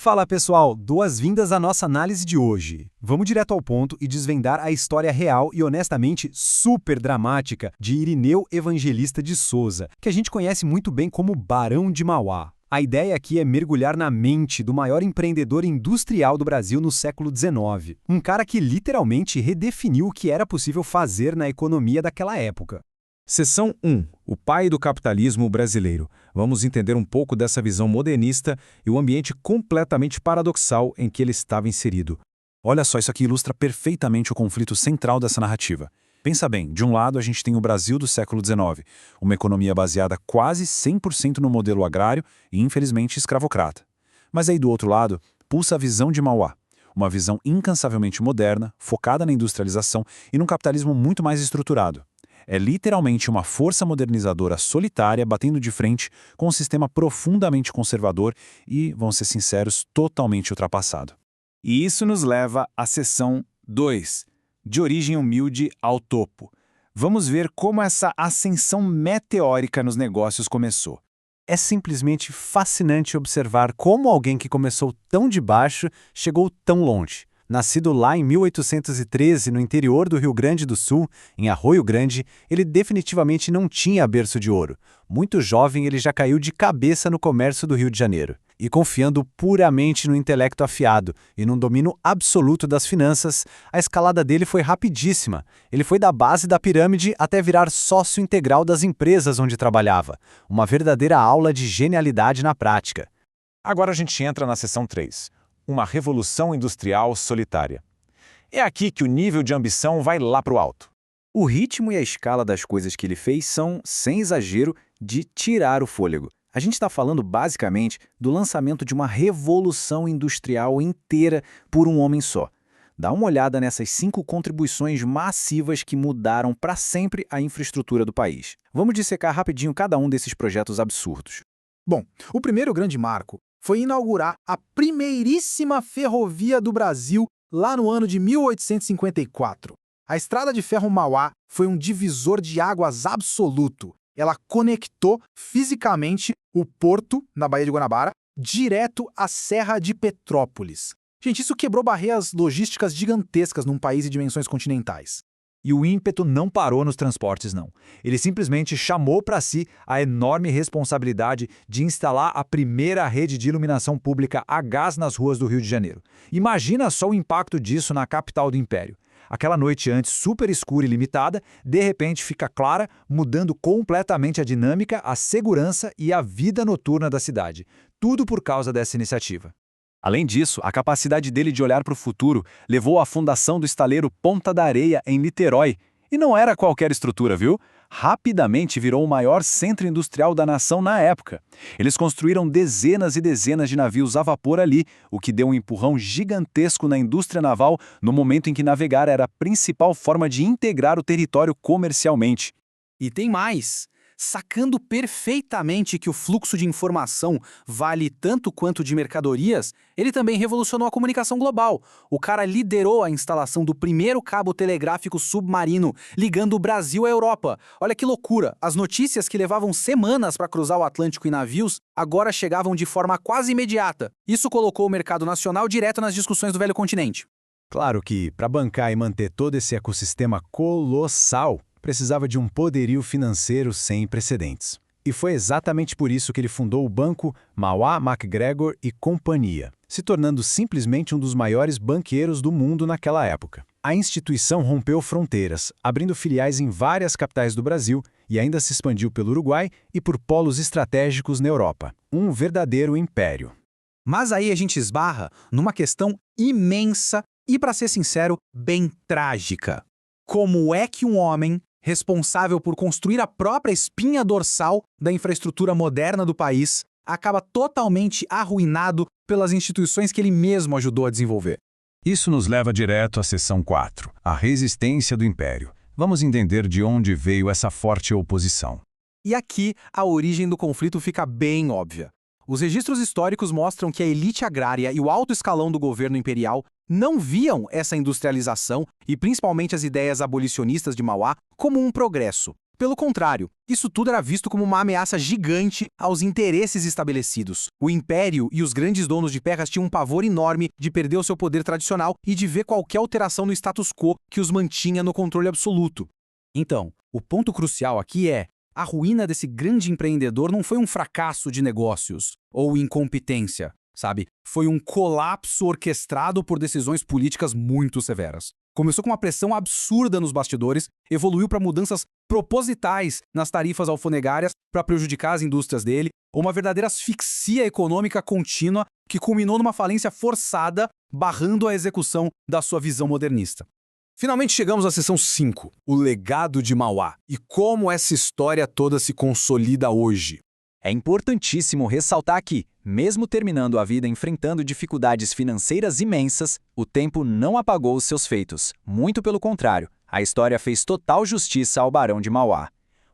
Fala pessoal, boas-vindas à nossa análise de hoje. Vamos direto ao ponto e desvendar a história real e honestamente super dramática de Irineu Evangelista de Souza, que a gente conhece muito bem como Barão de Mauá. A ideia aqui é mergulhar na mente do maior empreendedor industrial do Brasil no século XIX. Um cara que literalmente redefiniu o que era possível fazer na economia daquela época. Seção 1. O pai do capitalismo brasileiro. Vamos entender um pouco dessa visão modernista e o ambiente completamente paradoxal em que ele estava inserido. Olha só, isso aqui ilustra perfeitamente o conflito central dessa narrativa. Pensa bem, de um lado a gente tem o Brasil do século XIX, uma economia baseada quase 100% no modelo agrário e infelizmente escravocrata. Mas aí do outro lado, pulsa a visão de Mauá, uma visão incansavelmente moderna, focada na industrialização e num capitalismo muito mais estruturado. É literalmente uma força modernizadora solitária batendo de frente com um sistema profundamente conservador e, vamos ser sinceros, totalmente ultrapassado. E isso nos leva à seção 2, de origem humilde ao topo. Vamos ver como essa ascensão meteórica nos negócios começou. É simplesmente fascinante observar como alguém que começou tão de baixo chegou tão longe. Nascido lá em 1813, no interior do Rio Grande do Sul, em Arroio Grande, ele definitivamente não tinha berço de ouro. Muito jovem, ele já caiu de cabeça no comércio do Rio de Janeiro. E confiando puramente no intelecto afiado e num domínio absoluto das finanças, a escalada dele foi rapidíssima. Ele foi da base da pirâmide até virar sócio integral das empresas onde trabalhava. Uma verdadeira aula de genialidade na prática. Agora a gente entra na seção 3. Uma revolução industrial solitária. É aqui que o nível de ambição vai lá para o alto. O ritmo e a escala das coisas que ele fez são, sem exagero, de tirar o fôlego. A gente está falando basicamente do lançamento de uma revolução industrial inteira por um homem só. Dá uma olhada nessas 5 contribuições massivas que mudaram para sempre a infraestrutura do país. Vamos dissecar rapidinho cada um desses projetos absurdos. Bom, o primeiro grande marco foi inaugurar a primeiríssima ferrovia do Brasil lá no ano de 1854. A Estrada de Ferro Mauá foi um divisor de águas absoluto. Ela conectou fisicamente o porto, na Baía de Guanabara, direto à Serra de Petrópolis. Gente, isso quebrou barreiras logísticas gigantescas num país de dimensões continentais. E o ímpeto não parou nos transportes, não. Ele simplesmente chamou para si a enorme responsabilidade de instalar a primeira rede de iluminação pública a gás nas ruas do Rio de Janeiro. Imagina só o impacto disso na capital do Império. Aquela noite antes super escura e limitada, de repente fica clara, mudando completamente a dinâmica, a segurança e a vida noturna da cidade. Tudo por causa dessa iniciativa. Além disso, a capacidade dele de olhar para o futuro levou à fundação do estaleiro Ponta da Areia, em Niterói. E não era qualquer estrutura, viu? Rapidamente virou o maior centro industrial da nação na época. Eles construíram dezenas e dezenas de navios a vapor ali, o que deu um empurrão gigantesco na indústria naval no momento em que navegar era a principal forma de integrar o território comercialmente. E tem mais! Sacando perfeitamente que o fluxo de informação vale tanto quanto de mercadorias, ele também revolucionou a comunicação global. O cara liderou a instalação do primeiro cabo telegráfico submarino, ligando o Brasil à Europa. Olha que loucura! As notícias que levavam semanas para cruzar o Atlântico em navios, agora chegavam de forma quase imediata. Isso colocou o mercado nacional direto nas discussões do velho continente. Claro que, para bancar e manter todo esse ecossistema colossal, precisava de um poderio financeiro sem precedentes. E foi exatamente por isso que ele fundou o banco Mauá MacGregor e Companhia, se tornando simplesmente um dos maiores banqueiros do mundo naquela época. A instituição rompeu fronteiras, abrindo filiais em várias capitais do Brasil e ainda se expandiu pelo Uruguai e por polos estratégicos na Europa. Um verdadeiro império. Mas aí a gente esbarra numa questão imensa e, para ser sincero, bem trágica. Como é que um homem responsável por construir a própria espinha dorsal da infraestrutura moderna do país, acaba totalmente arruinado pelas instituições que ele mesmo ajudou a desenvolver? Isso nos leva direto à seção 4, a resistência do Império. Vamos entender de onde veio essa forte oposição. E aqui a origem do conflito fica bem óbvia. Os registros históricos mostram que a elite agrária e o alto escalão do governo imperial não viam essa industrialização e principalmente as ideias abolicionistas de Mauá como um progresso. Pelo contrário, isso tudo era visto como uma ameaça gigante aos interesses estabelecidos. O império e os grandes donos de terras tinham um pavor enorme de perder o seu poder tradicional e de ver qualquer alteração no status quo que os mantinha no controle absoluto. Então, o ponto crucial aqui é: a ruína desse grande empreendedor não foi um fracasso de negócios ou incompetência, sabe? Foi um colapso orquestrado por decisões políticas muito severas. Começou com uma pressão absurda nos bastidores, evoluiu para mudanças propositais nas tarifas alfandegárias para prejudicar as indústrias dele, ou uma verdadeira asfixia econômica contínua que culminou numa falência forçada, barrando a execução da sua visão modernista. Finalmente chegamos à seção 5, o legado de Mauá, e como essa história toda se consolida hoje. É importantíssimo ressaltar que, mesmo terminando a vida enfrentando dificuldades financeiras imensas, o tempo não apagou os seus feitos. Muito pelo contrário, a história fez total justiça ao Barão de Mauá.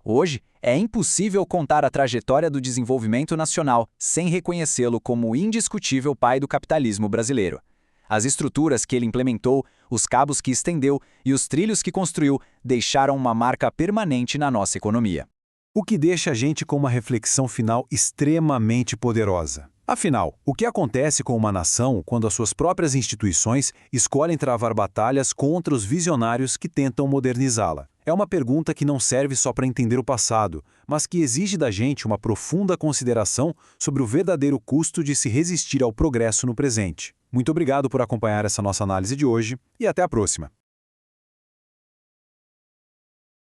Hoje, é impossível contar a trajetória do desenvolvimento nacional sem reconhecê-lo como o indiscutível pai do capitalismo brasileiro. As estruturas que ele implementou, os cabos que estendeu e os trilhos que construiu deixaram uma marca permanente na nossa economia. O que deixa a gente com uma reflexão final extremamente poderosa. Afinal, o que acontece com uma nação quando as suas próprias instituições escolhem travar batalhas contra os visionários que tentam modernizá-la? É uma pergunta que não serve só para entender o passado, mas que exige da gente uma profunda consideração sobre o verdadeiro custo de se resistir ao progresso no presente. Muito obrigado por acompanhar essa nossa análise de hoje e até a próxima.